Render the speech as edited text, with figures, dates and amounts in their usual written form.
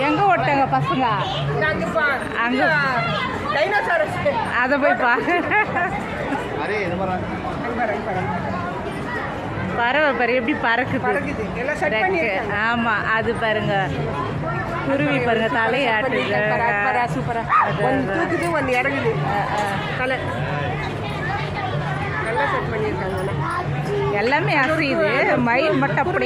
எங்க ஓட்டாங்க பசங்க அங்க அதை போய் பாரு. பறவை பாரு எப்படி பறக்குது. ஆமா அது பாருங்க. குருவி பாருங்க தலையாட்டுது. எல்லாமே அசையுது. மயில் மட்டும் அப்படி